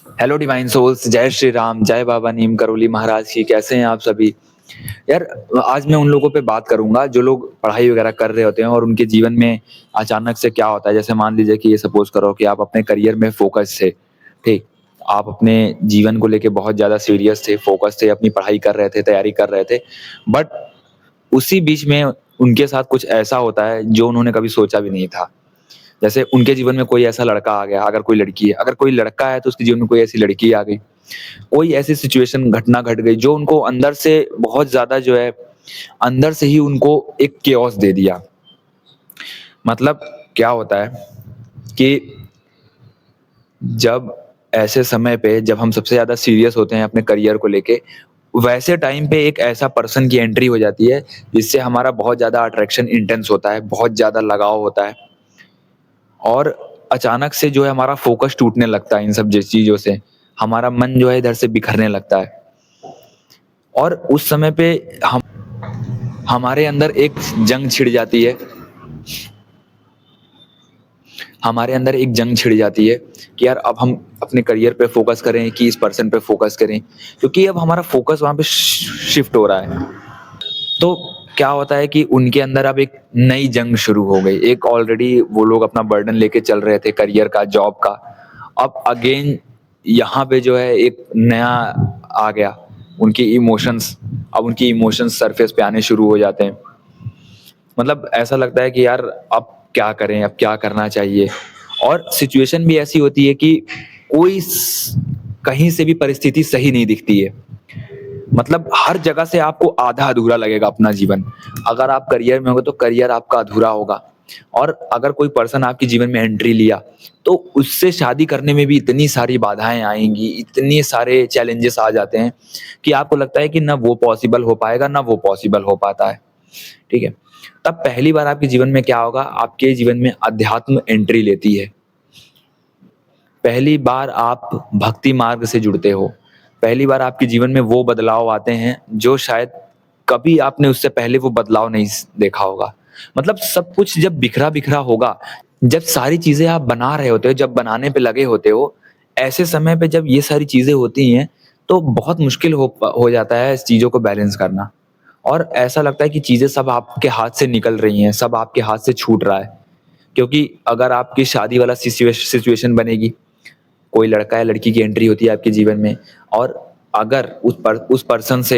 Hello divine souls, जय श्री राम, जय बाबा नीम करोली महाराज की। कैसे हैं आप सभी? यार, आज मैं उन लोगों पे बात करूंगा जो लोग पढ़ाई वगैरह कर रहे होते हैं और उनके जीवन में अचानक से क्या होता है। जैसे मान लीजिए कि ये सपोज करो कि आप अपने करियर में फोकस थे, ठीक। आप अपने जीवन को लेके बहुत ज्यादा सीरियस थे, फोकस थे, अपनी पढ़ाई कर रहे थे, तैयारी कर रहे थे। बट उसी बीच में उनके साथ कुछ ऐसा होता है जो उन्होंने कभी सोचा भी नहीं था। जैसे उनके जीवन में कोई ऐसा लड़का आ गया, अगर कोई लड़की है, अगर कोई लड़का है तो उसके जीवन में कोई ऐसी लड़की आ गई, कोई ऐसी सिचुएशन घटना घट गई जो उनको अंदर से बहुत ज्यादा जो है, अंदर से ही उनको एक केओस दे दिया। मतलब क्या होता है कि जब ऐसे समय पे जब हम सबसे ज्यादा सीरियस होते हैं अपने करियर को लेके, वैसे टाइम पे एक ऐसा पर्सन की एंट्री हो जाती है जिससे हमारा बहुत ज्यादा अट्रैक्शन इंटेंस होता है, बहुत ज्यादा लगाव होता है। और अचानक से जो है हमारा फोकस टूटने लगता है इन सब चीजों से। हमारा मन जो है इधर से बिखरने लगता है। और उस समय पे हम हमारे अंदर एक जंग छिड़ जाती है। हमारे अंदर एक जंग छिड़ जाती है कि यार अब हम अपने करियर पे फोकस करें कि इस पर्सन पे फोकस करें, क्योंकि अब हमारा फोकस वहां पे शिफ्ट हो रहा है। तो क्या होता है कि उनके अंदर अब एक नई जंग शुरू हो गई। एक ऑलरेडी वो लोग अपना बर्डन लेके चल रहे थे करियर का, जॉब का। अब अगेन यहाँ पे जो है एक नया आ गया, उनकी इमोशंस। अब उनकी इमोशंस सरफेस पे आने शुरू हो जाते हैं। मतलब ऐसा लगता है कि यार अब क्या करें, अब क्या करना चाहिए। और सिचुएशन भी ऐसी होती है कि कोई कहीं से भी परिस्थिति सही नहीं दिखती है। मतलब हर जगह से आपको आधा अधूरा लगेगा अपना जीवन। अगर आप करियर में होगे तो करियर आपका अधूरा होगा। और अगर कोई पर्सन आपके जीवन में एंट्री लिया तो उससे शादी करने में भी इतनी सारी बाधाएं आएंगी, इतने सारे चैलेंजेस आ जाते हैं कि आपको लगता है कि ना वो पॉसिबल हो पाएगा, ना वो पॉसिबल हो पाता है। ठीक है। तब पहली बार आपके जीवन में क्या होगा, आपके जीवन में अध्यात्म एंट्री लेती है। पहली बार आप भक्ति मार्ग से जुड़ते हो। पहली बार आपके जीवन में वो बदलाव आते हैं जो शायद कभी आपने उससे पहले वो बदलाव नहीं देखा होगा। मतलब सब कुछ जब बिखरा बिखरा होगा, जब सारी चीजें आप बना रहे होते हो, जब बनाने पे लगे होते हो, ऐसे समय पे जब ये सारी चीजें होती हैं तो बहुत मुश्किल हो जाता है इस चीजों को बैलेंस करना। और ऐसा लगता है कि चीजें सब आपके हाथ से निकल रही हैं, सब आपके हाथ से छूट रहा है। क्योंकि अगर आपकी शादी वाला सिचुएशन बनेगी, कोई लड़का या लड़की की एंट्री होती है आपके जीवन में, और अगर उस पर्सन से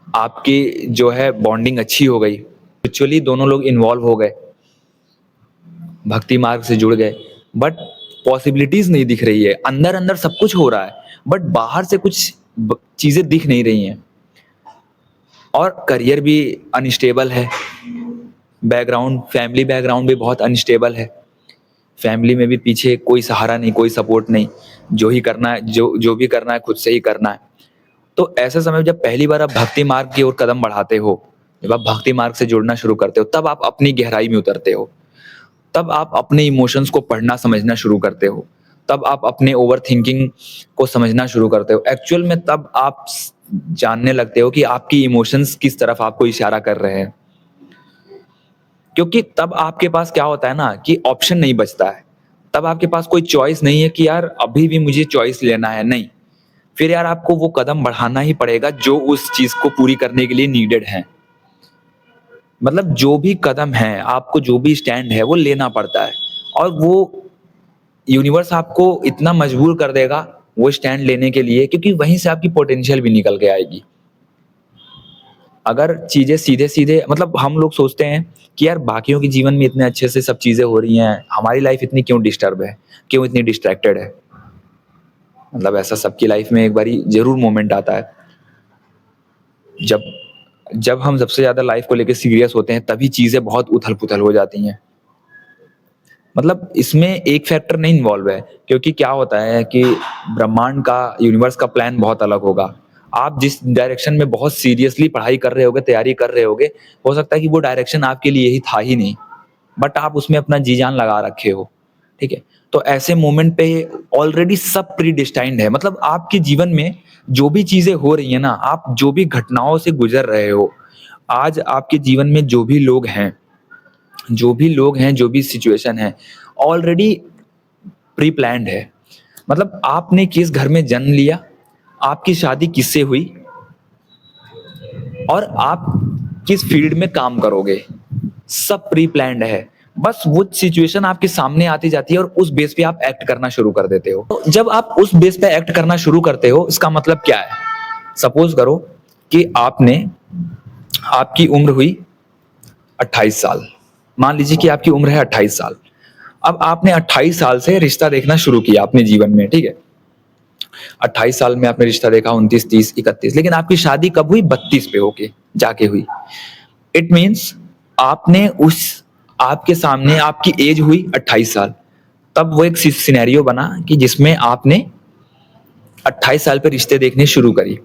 आपकी जो है बॉन्डिंग अच्छी हो गई, एक्चुअली दोनों लोग इन्वॉल्व हो गए, भक्ति मार्ग से जुड़ गए, बट पॉसिबिलिटीज नहीं दिख रही है। अंदर अंदर सब कुछ हो रहा है बट बाहर से कुछ चीजें दिख नहीं रही हैं। और करियर भी अनस्टेबल है, बैकग्राउंड, फैमिली बैकग्राउंड भी बहुत अनस्टेबल है। फैमिली में भी पीछे कोई सहारा नहीं, कोई सपोर्ट नहीं। जो ही करना है, जो जो भी करना है खुद से ही करना है। तो ऐसे समय जब पहली बार आप भक्ति मार्ग की ओर कदम बढ़ाते हो, जब आप भक्ति मार्ग से जुड़ना शुरू करते हो, तब आप अपनी गहराई में उतरते हो। तब आप अपने इमोशंस को पढ़ना समझना शुरू करते हो। तब आप अपने ओवर थिंकिंग को समझना शुरू करते हो। एक्चुअल में तब आप जानने लगते हो कि आपकी इमोशंस किस तरफ आपको इशारा कर रहे हैं। क्योंकि तब आपके पास क्या होता है ना कि ऑप्शन नहीं बचता है। तब आपके पास कोई चॉइस नहीं है कि यार अभी भी मुझे चॉइस लेना है, नहीं। फिर यार आपको वो कदम बढ़ाना ही पड़ेगा जो उस चीज को पूरी करने के लिए नीडेड है। मतलब जो भी कदम है, आपको जो भी स्टैंड है वो लेना पड़ता है। और वो यूनिवर्स आपको इतना मजबूर कर देगा वो स्टैंड लेने के लिए, क्योंकि वहीं से आपकी पोटेंशियल भी निकल के आएगी। अगर चीजें सीधे सीधे, मतलब हम लोग सोचते हैं कि यार बाकियों के जीवन में इतने अच्छे से सब चीजें हो रही हैं, हमारी लाइफ इतनी क्यों डिस्टर्ब है, क्यों इतनी डिस्ट्रैक्टेड है। मतलब ऐसा सबकी लाइफ में एक बारी जरूर मोमेंट आता है जब जब हम सबसे ज्यादा लाइफ को लेकर सीरियस होते हैं, तभी चीजें बहुत उथल पुथल हो जाती हैं। मतलब इसमें एक फैक्टर नहीं इन्वॉल्व है, क्योंकि क्या होता है कि ब्रह्मांड का, यूनिवर्स का प्लान बहुत अलग होगा। आप जिस डायरेक्शन में बहुत सीरियसली पढ़ाई कर रहे होगे, तैयारी कर रहे होगे, हो सकता है कि वो डायरेक्शन आपके लिए ही था ही नहीं, बट आप उसमें अपना जी जान लगा रखे हो। ठीक है। तो ऐसे मोमेंट पे ऑलरेडी सब प्री डिस्टाइंड है। मतलब आपके जीवन में जो भी चीजें हो रही है ना, आप जो भी घटनाओं से गुजर रहे हो, आज आपके जीवन में जो भी लोग हैं, जो भी सिचुएशन है, ऑलरेडी प्री प्लान्ड है। मतलब आपने किस घर में जन्म लिया, आपकी शादी किससे हुई, और आप किस फील्ड में काम करोगे, सब प्री प्लान्ड है। बस वो सिचुएशन आपके सामने आती जाती है और उस बेस पे आप एक्ट करना शुरू कर देते हो। तो जब आप उस बेस पे एक्ट करना शुरू करते हो, इसका मतलब क्या है? सपोज करो कि आपकी उम्र हुई 28 साल। मान लीजिए कि आपकी उम्र है 28 साल। अब आपने 28 साल से रिश्ता देखना शुरू किया अपने जीवन में, ठीक है? 28 साल में आपने रिश्ता देखा, 29, 30, 31, लेकिन आपकी शादी कब हुई? 32 पे होके जाके हुई। इट मीन्स आपने आपके सामने आपकी एज हुई 28 साल, तब वो एक सिनेरियो बना कि जिसमें आपने 28 साल पे रिश्ते देखने शुरू करी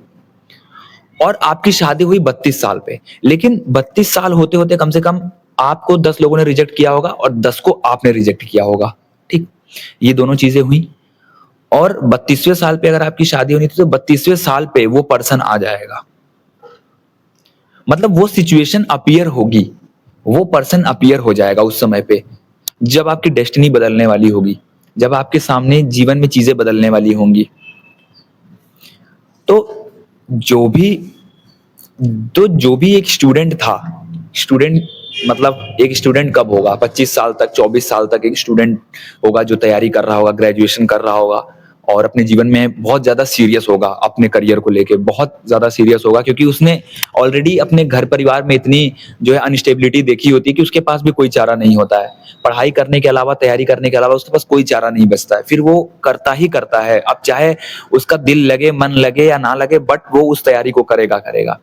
और आपकी शादी हुई 32 साल पे। लेकिन 32 साल होते होते कम से कम आपको 10 लोगों ने रिजेक्ट किया होगा और 10 को आपने रिजेक्ट किया होगा, ठीक? ये दोनों चीजें हुई। और 32वें साल पे अगर आपकी शादी होनी थी तो 32वें साल पे वो पर्सन आ जाएगा। मतलब वो सिचुएशन अपीयर होगी, वो पर्सन अपीयर हो जाएगा उस समय पे, जब आपकी डेस्टिनी बदलने वाली होगी, जब आपके सामने जीवन में चीजें बदलने वाली होंगी। तो जो भी जो भी एक स्टूडेंट था, स्टूडेंट मतलब एक स्टूडेंट कब होगा? 25 साल तक, 24 साल तक एक स्टूडेंट होगा जो तैयारी कर रहा होगा, ग्रेजुएशन कर रहा होगा और अपने जीवन में बहुत ज्यादा सीरियस होगा, अपने करियर को लेके बहुत ज्यादा सीरियस होगा, क्योंकि उसने ऑलरेडी अपने घर परिवार में इतनी जो है अनस्टेबिलिटी देखी होती है कि उसके पास भी कोई चारा नहीं होता है। पढ़ाई करने के अलावा, तैयारी करने के अलावा उसके पास कोई चारा नहीं बचता है, फिर वो करता ही करता है। अब चाहे उसका दिल लगे, मन लगे या ना लगे, बट वो उस तैयारी को करेगा करेगा।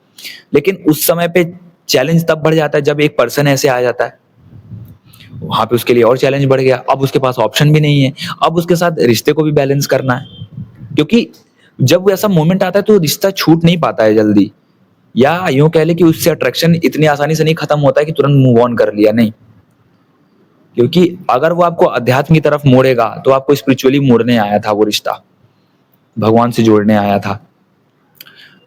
लेकिन उस समय पे चैलेंज तब बढ़ जाता है जब एक पर्सन ऐसे आ जाता है, वहां पे उसके लिए और चैलेंज बढ़ गया। अब उसके पास ऑप्शन भी नहीं है, अब उसके साथ रिश्ते को भी बैलेंस करना है, क्योंकि जब ऐसा मोमेंट आता है तो रिश्ता छूट नहीं पाता है जल्दी, या यूं कह ले कि उससे अट्रैक्शन इतनी आसानी से नहीं खत्म होता है कि तुरंत मूव ऑन कर लिया, नहीं। क्योंकि अगर वो आपको अध्यात्म की तरफ मोड़ेगा तो आपको स्पिरिचुअली मोड़ने आया था, वो रिश्ता भगवान से जोड़ने आया था,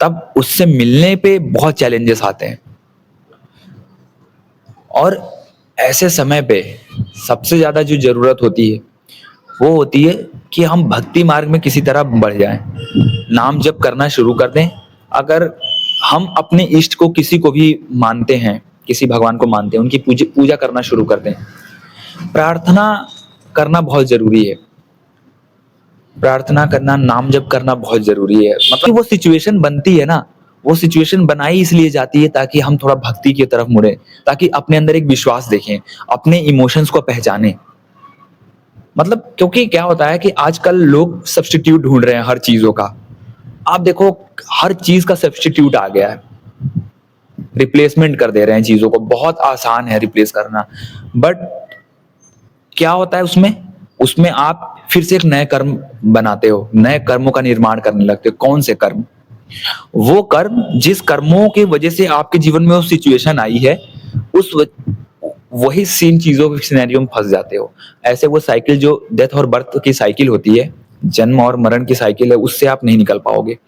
तब उससे मिलने पे बहुत चैलेंजेस आते हैं। और ऐसे समय पे सबसे ज्यादा जो जरूरत होती है वो होती है कि हम भक्ति मार्ग में किसी तरह बढ़ जाएं, नाम जप करना शुरू कर दें। अगर हम अपने इष्ट को, किसी को भी मानते हैं, किसी भगवान को मानते हैं, उनकी पूजा करना शुरू कर दें। प्रार्थना करना बहुत जरूरी है, प्रार्थना करना, नाम जप करना बहुत जरूरी है। मतलब वो सिचुएशन बनती है ना, वो सिचुएशन बनाई इसलिए जाती है ताकि हम थोड़ा भक्ति की तरफ मुड़े, ताकि अपने अंदर एक विश्वास देखें, अपने इमोशंस को पहचानें। मतलब क्योंकि क्या होता है कि आजकल लोग सब्स्टिट्यूट ढूंढ रहे हैं हर चीजों का। आप देखो, हर चीज का सब्स्टिट्यूट आ गया है, रिप्लेसमेंट कर दे रहे हैं चीजों को, बहुत आसान है रिप्लेस करना। बट क्या होता है उसमें उसमें आप फिर से एक नए कर्म बनाते हो, नए कर्मों का निर्माण करने लगते हो। कौन से कर्म? वो कर्म जिस कर्मों की वजह से आपके जीवन में वो सिचुएशन आई है, वही सेम चीजों के सिनेरियो में फंस जाते हो। ऐसे वो साइकिल, जो डेथ और बर्थ की साइकिल होती है, जन्म और मरण की साइकिल है, उससे आप नहीं निकल पाओगे।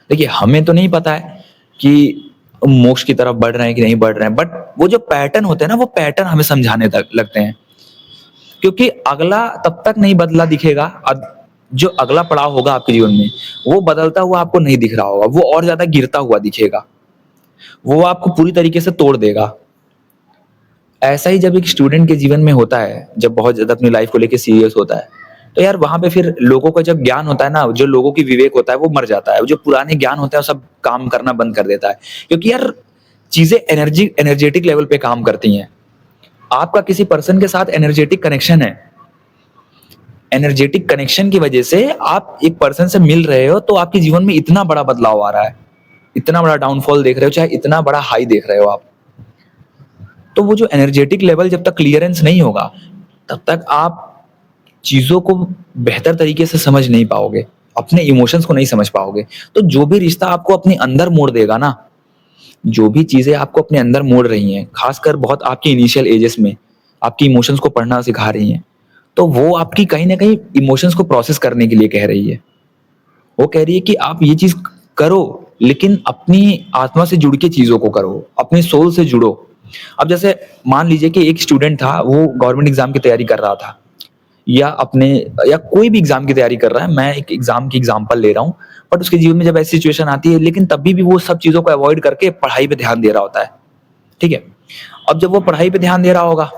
देखिए, हमें तो नहीं पता है कि मोक्ष की तरफ बढ़ रहे हैं कि नहीं बढ़ रहे हैं, बट वो जो पैटर्न होते हैं ना, वो पैटर्न हमें समझाने तक लगते हैं। क्योंकि अगला तब तक नहीं बदला दिखेगा, जो अगला पड़ाव होगा आपके जीवन में, वो बदलता हुआ आपको नहीं दिख रहा होगा, वो और ज्यादा गिरता हुआ दिखेगा, वो आपको पूरी तरीके से तोड़ देगा। ऐसा ही जब एक स्टूडेंट के जीवन में होता है, जब बहुत ज्यादा अपनी लाइफ को लेके सीरियस होता है, तो यार वहां पे फिर लोगों का जब ज्ञान होता है ना, जो लोगों की विवेक होता है वो मर जाता है, जो पुराने ज्ञान होता है वो सब काम करना बंद कर देता है। क्योंकि यार चीजें एनर्जेटिक लेवल पे काम करती हैं। आपका किसी पर्सन के साथ एनर्जेटिक कनेक्शन है, एनर्जेटिक कनेक्शन की वजह से आप एक पर्सन से मिल रहे हो, तो आपके जीवन में इतना बड़ा बदलाव आ रहा है, इतना बड़ा डाउनफॉल देख रहे हो, चाहे इतना बड़ा हाई देख रहे हो आप। तो वो जो एनर्जेटिक लेवल जब तक क्लियरेंस नहीं होगा, तब तक आप चीजों को बेहतर तरीके से समझ नहीं पाओगे, अपने इमोशंस को नहीं समझ पाओगे। तो जो भी रिश्ता आपको अपने अंदर मोड़ देगा ना, जो भी चीजें आपको अपने अंदर मोड़ रही हैं, खासकर बहुत आपकी इनिशियल एजेस में आपकी इमोशंस को पढ़ना सिखा रही हैं, तो वो आपकी कहीं ना कहीं इमोशंस को प्रोसेस करने के लिए कह रही है। वो कह रही है कि आप ये चीज करो, लेकिन अपनी आत्मा से जुड़ के चीजों को करो, अपने सोल से जुड़ो। अब जैसे मान लीजिए कि एक स्टूडेंट था, वो गवर्नमेंट एग्जाम की तैयारी कर रहा था, या अपने या कोई भी एग्जाम की तैयारी कर रहा है, मैं एक एग्जाम की एग्जांपल ले रहा हूँ, बट उसके जीवन में जब ऐसी सिचुएशन आती है, लेकिन तभी भी वो सब चीजों को अवॉइड करके पढ़ाई पे ध्यान दे रहा होता है, ठीक है। अब जब वो पढ़ाई पे ध्यान दे रहा होगा,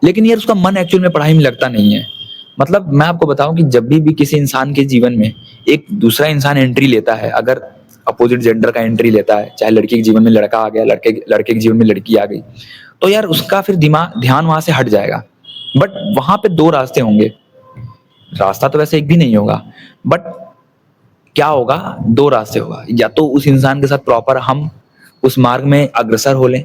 लेकिन यार उसका मन एक्चुअल में पढ़ाई में लगता नहीं है। मतलब मैं आपको बताऊं कि जब भी किसी इंसान के जीवन में एक दूसरा इंसान एंट्री लेता है, अगर अपोजिट जेंडर का एंट्री लेता है, चाहे लड़की के जीवन में लड़का आ गया, लड़के लड़के के जीवन में लड़की आ गई, तो यार उसका फिर दिमाग ध्यान वहां से हट जाएगा। बट वहां पे दो रास्ते होंगे, रास्ता तो वैसे एक भी नहीं होगा, बट क्या होगा, दो रास्ते होगा। या तो उस इंसान के साथ प्रॉपर हम उस मार्ग में अग्रसर हो लें,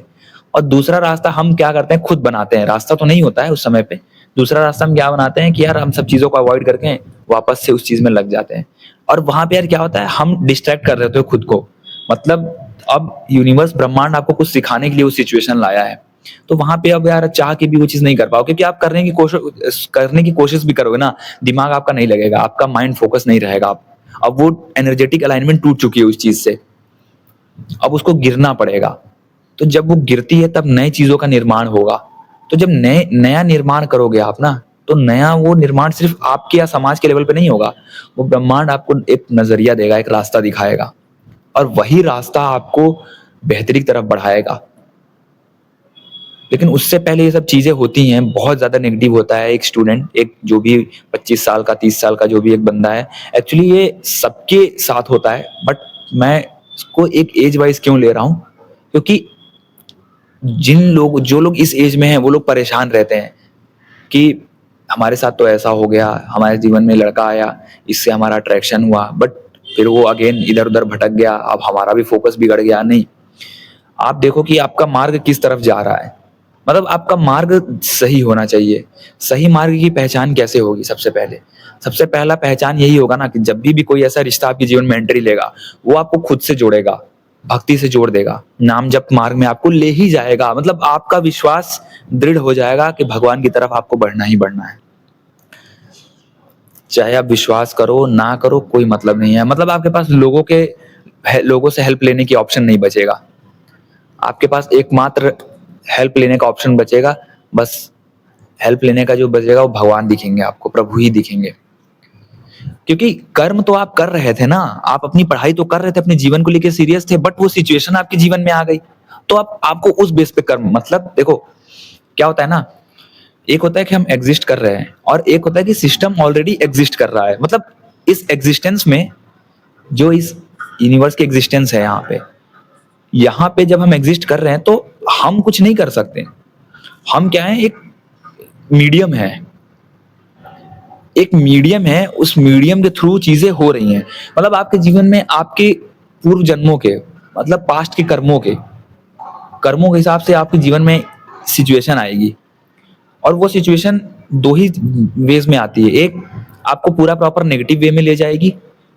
और दूसरा रास्ता हम क्या करते हैं, खुद बनाते हैं। रास्ता तो नहीं होता है उस समय पे, दूसरा रास्ता हम क्या बनाते हैं कि यार हम सब चीजों को अवॉइड करके वापस से उस चीज में लग जाते हैं। और वहां पे यार क्या होता है, हम डिस्ट्रैक्ट कर रहे होते हैं खुद को। मतलब अब यूनिवर्स ब्रह्मांड आपको कुछ सिखाने के लिए उस सिचुएशन लाया है, तो वहां पे अब यार चाह के भी वो चीज नहीं कर पाओ, क्योंकि आप करने की कोशिश भी करोगे ना, दिमाग आपका नहीं लगेगा, आपका माइंड फोकस नहीं रहेगा। आप अब वो एनर्जेटिक अलाइनमेंट टूट चुकी है उस चीज से, अब उसको गिरना पड़ेगा। तो जब वो गिरती है तब नई चीजों का निर्माण होगा। तो जब नया निर्माण करोगे आप ना, तो नया वो निर्माण सिर्फ आपके या समाज के लेवल पे नहीं होगा, वो ब्रह्मांड आपको एक नजरिया देगा, एक रास्ता दिखाएगा, और वही रास्ता आपको बेहतरी की तरफ बढ़ाएगा। लेकिन उससे पहले ये सब चीजें होती हैं, बहुत ज्यादा नेगेटिव होता है एक स्टूडेंट, एक जो भी 25 साल का 30 साल का जो भी एक बंदा है, एक्चुअली ये सबके साथ होता है। बट मैं इसको एक एज वाइज क्यों ले रहा हूँ, क्योंकि जो लोग इस एज में हैं वो लोग परेशान रहते हैं कि हमारे साथ तो ऐसा हो गया, हमारे जीवन में लड़का आया, इससे हमारा अट्रैक्शन हुआ, बट फिर वो अगेन इधर उधर भटक गया, अब हमारा भी फोकस बिगड़ गया। नहीं, आप देखो कि आपका मार्ग किस तरफ जा रहा है, मतलब आपका मार्ग सही होना चाहिए। सही मार्ग की पहचान कैसे होगी, सबसे पहला पहचान यही होगा ना कि जब भी कोई ऐसा रिश्ता आपके जीवन में एंट्री लेगा, वो आपको खुद से जोड़ेगा, भक्ति से जोड़ देगा, नाम जप मार्ग में आपको ले ही जाएगा। मतलब आपका विश्वास दृढ़ हो जाएगा कि भगवान की तरफ आपको बढ़ना ही बढ़ना है। चाहे आप विश्वास करो ना करो, कोई मतलब नहीं है। मतलब आपके पास लोगों से हेल्प लेने की ऑप्शन नहीं बचेगा, आपके पास एकमात्र हेल्प लेने का ऑप्शन बचेगा, बस हेल्प लेने का जो बचेगा वो भगवान दिखेंगे आपको, प्रभु ही दिखेंगे। क्योंकि कर्म तो आप कर रहे थे ना, आप अपनी पढ़ाई तो कर रहे थे, अपने जीवन को लेकर सीरियस थे, बट वो सिचुएशन आपके जीवन में आ गई, तो आपको उस बेस पे कर्म, मतलब देखो क्या होता है ना, एक होता है कि हम एग्जिस्ट कर रहे हैं, और एक होता है कि सिस्टम ऑलरेडी एग्जिस्ट कर रहा है। मतलब इस एग्जिस्टेंस में, जो इस यूनिवर्स की एग्जिस्टेंस है यहाँ पे जब हम एग्जिस्ट कर रहे हैं, तो हम कुछ नहीं कर सकते। हम क्या है, एक मीडियम है, उस मीडियम के थ्रू चीजें हो रही हैं। मतलब आपके जीवन में आपके पूर्व जन्मों के, मतलब पास्ट के कर्मों के हिसाब से आपके जीवन में सिचुएशन आएगी, और वो सिचुएशन दो ही वेज में आती है। एक आपको पूरा प्रॉपर नेगेटिव वे में ले जाएगी,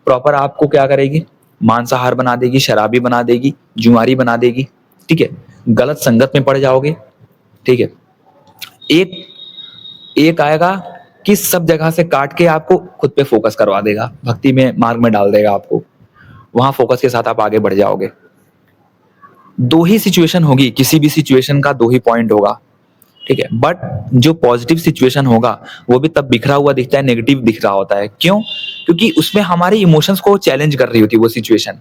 प्रॉपर आपको क्या करेगी, मांसाहार बना देगी, शराबी बना देगी, जुआरी बना देगी, ठीक है, गलत संगत में पड़ जाओगे, ठीक है। एक आएगा कि सब जगह से काट के आपको खुद पे फोकस करवा देगा, भक्ति में मार्ग में डाल देगा आपको, वहां फोकस के साथ आप आगे बढ़ जाओगे। दो ही सिचुएशन होगी, किसी भी सिचुएशन का दो ही पॉइंट होगा, ठीक है। बट जो पॉजिटिव सिचुएशन होगा वो भी तब बिखरा हुआ दिखता है, नेगेटिव दिख रहा होता है। क्यों? क्योंकि उसमें हमारे इमोशंस को चैलेंज कर रही होती है वो सिचुएशन,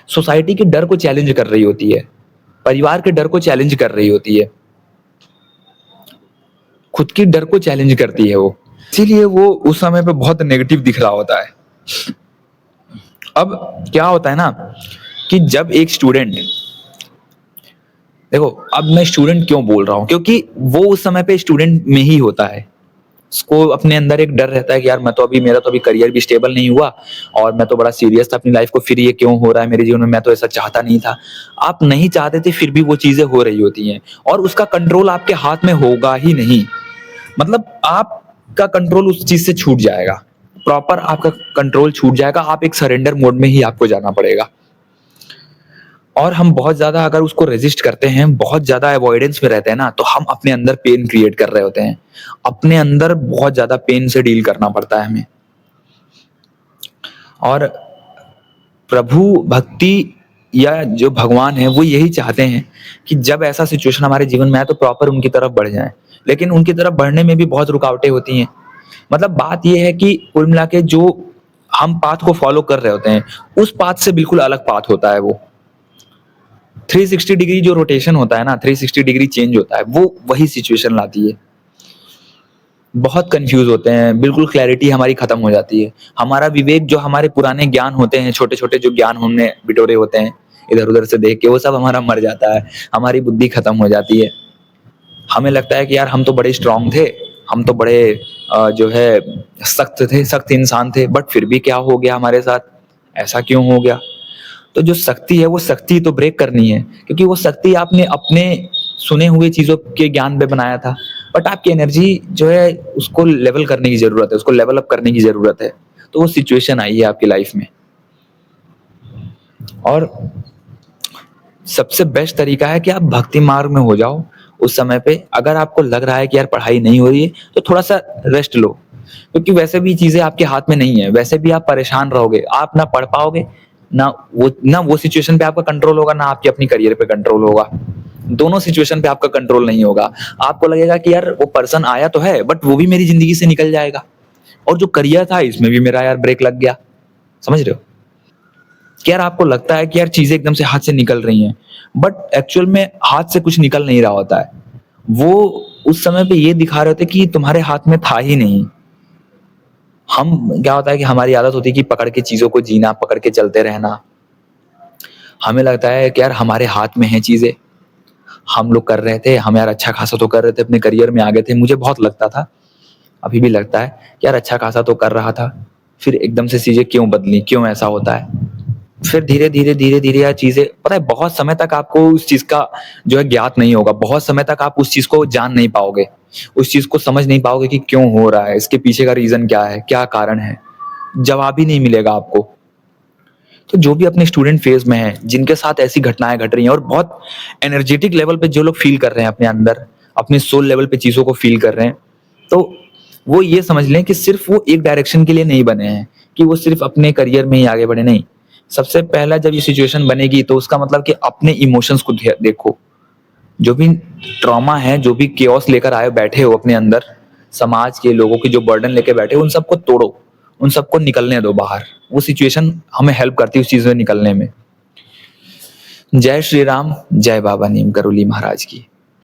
सोसाइटी के डर को चैलेंज कर रही होती है, परिवार के डर को चैलेंज कर रही होती है, खुद की डर को चैलेंज करती है वो, इसीलिए वो उस समय पे बहुत नेगेटिव दिख रहा होता है। अब क्या होता है ना कि जब एक स्टूडेंट, देखो अब मैं स्टूडेंट क्यों बोल रहा हूं, क्योंकि वो उस समय पे स्टूडेंट में ही होता है, उसको अपने अंदर एक डर रहता है कि यार मेरा तो अभी करियर भी स्टेबल नहीं हुआ, और मैं तो बड़ा सीरियस था अपनी लाइफ को, फिर ये क्यों हो रहा है मेरे जीवन में, मैं तो ऐसा चाहता नहीं था। आप नहीं चाहते थे, फिर भी वो चीजें हो रही होती हैं, और उसका कंट्रोल आपके हाथ में होगा ही नहीं। मतलब आपका कंट्रोल उस चीज से छूट जाएगा, प्रॉपर आपका कंट्रोल छूट जाएगा, आप एक सरेंडर मोड में ही आपको जाना पड़ेगा। और हम बहुत ज्यादा अगर उसको रेजिस्ट करते हैं, बहुत ज्यादा अवॉइडेंस में रहते हैं ना, तो हम अपने अंदर पेन क्रिएट कर रहे होते हैं, अपने अंदर बहुत ज्यादा पेन से डील करना पड़ता है हमें। और प्रभु भक्ति या जो भगवान है वो यही चाहते हैं कि जब ऐसा सिचुएशन हमारे जीवन में आए तो प्रॉपर उनकी तरफ बढ़ जाए, लेकिन उनकी तरफ बढ़ने में भी बहुत रुकावटें होती हैं। मतलब बात ये है कि कुल मिला के जो हम पाथ को फॉलो कर रहे होते हैं, उस पाथ से बिल्कुल अलग पाथ होता है वो। 360 डिग्री जो रोटेशन होता है ना, 360 डिग्री चेंज होता है, वो वही सिचुएशन लाती है। बहुत कंफ्यूज होते हैं, बिल्कुल क्लैरिटी हमारी खत्म हो जाती है। हमारा विवेक, जो हमारे पुराने ज्ञान होते हैं, छोटे-छोटे जो ज्ञान हमने बिटोरे होते हैं, इधर-उधर से देख के, वो सब हमारा मर जाता है। हमारी बुद्धि खत्म हो जाती है। हमें लगता है कि यार हम तो बड़े स्ट्रांग थे, हम तो बड़े जो है सख्त थे, सख्त इंसान थे, बट फिर भी क्या हो गया हमारे साथ? ऐसा क्यों हो गया? तो जो शक्ति है, वो शक्ति तो ब्रेक करनी है, क्योंकि वो शक्ति आपने अपने सुने हुए चीज़ों के ज्ञान पे बनाया था। बट आपकी एनर्जी जो है उसको लेवल करने की ज़रूरत है, उसको लेवल अप करने की ज़रूरत है। तो वो सिचुएशन आई है आपकी लाइफ में। और सबसे बेस्ट तरीका है कि आप भक्ति मार्ग में हो जाओ उस समय पे। अगर आपको लग रहा है कि यार पढ़ाई नहीं हो रही है, तो थोड़ा-सा रेस्ट लो, क्योंकि वैसे भी चीज़ें आपके हाथ में नहीं है। वैसे भी आप परेशान रहोगे, आप ना पढ़ पाओगे, ना वो सिचुएशन पे आपका कंट्रोल होगा, ना आपके अपनी करियर पे कंट्रोल होगा। दोनों सिचुएशन पे आपका कंट्रोल नहीं होगा। आपको लगेगा कि यार वो पर्सन आया तो है, बट वो भी मेरी ज़िंदगी से निकल जाएगा, और जो करियर था इसमें भी मेरा यार ब्रेक लग गया। समझ रहे हो? कि यार आपको लगता है कि यार चीज़ें एकदम से हाथ से निकल रही हैं, बट एक्चुअल में हाथ से कुछ निकल नहीं रहा होता है। वो उस समय पे ये दिखा रहे होते कि तुम्हारे हाथ में था ही नहीं। हम क्या होता है कि हमारी आदत होती है कि पकड़ के चीज़ों को जीना, पकड़ के चलते रहना। हमें लगता है कि यार हमारे हाथ में हैं चीज़ें, हम लोग कर रहे थे, हम यार अच्छा खासा तो कर रहे थे, अपने करियर में आगे थे। मुझे बहुत लगता था, अभी भी लगता है कि यार अच्छा खासा तो कर रहा था, फिर एकदम से चीज़ें क्यों बदली, क्यों ऐसा होता है? फिर धीरे-धीरे, धीरे-धीरे यार चीज़ें, पता है बहुत समय तक आपको उस चीज़ का जो है ज्ञात नहीं होगा, बहुत समय तक आप उस चीज़ को जान नहीं पाओगे, उस चीज़ को समझ नहीं पाओगे कि क्यों हो रहा है, इसके पीछे का रीज़न क्या है, क्या कारण है? जवाब ही नहीं मिलेगा आपको। तो जो भी अपने स्टूडेंट फेज़ में हैं, जिनके साथ ऐसी घटनाएँ घट रही हैं और बहुत एनर्जेटिक लेवल पे जो लोग फ़ील कर रहे हैं अपने अंदर, अपने सोल लेवल पे चीज़ों को फ़ील कर रहे हैं, तो वो ये समझ लें कि सिर्फ़ वो एक डायरेक्शन के लिए नहीं बने हैं, कि वो सिर्फ़ अपने करियर में ही आगे बढ़े, नहीं। सबसे पहला जब ये सिचुएशन बनेगी, तो उसका मतलब कि अपने इमोशंस को देखो। जो भी ट्रॉमा है, जो भी chaos लेकर आए बैठे हो अपने अंदर, समाज के लोगों की जो बर्डन लेके बैठे हो, उन सबको तोड़ो, उन सबको निकलने दो बाहर। वो सिचुएशन हमें हेल्प करती है उस चीज़ में निकलने में। जय श्री राम, जय बाबा नीम करोली महाराज की।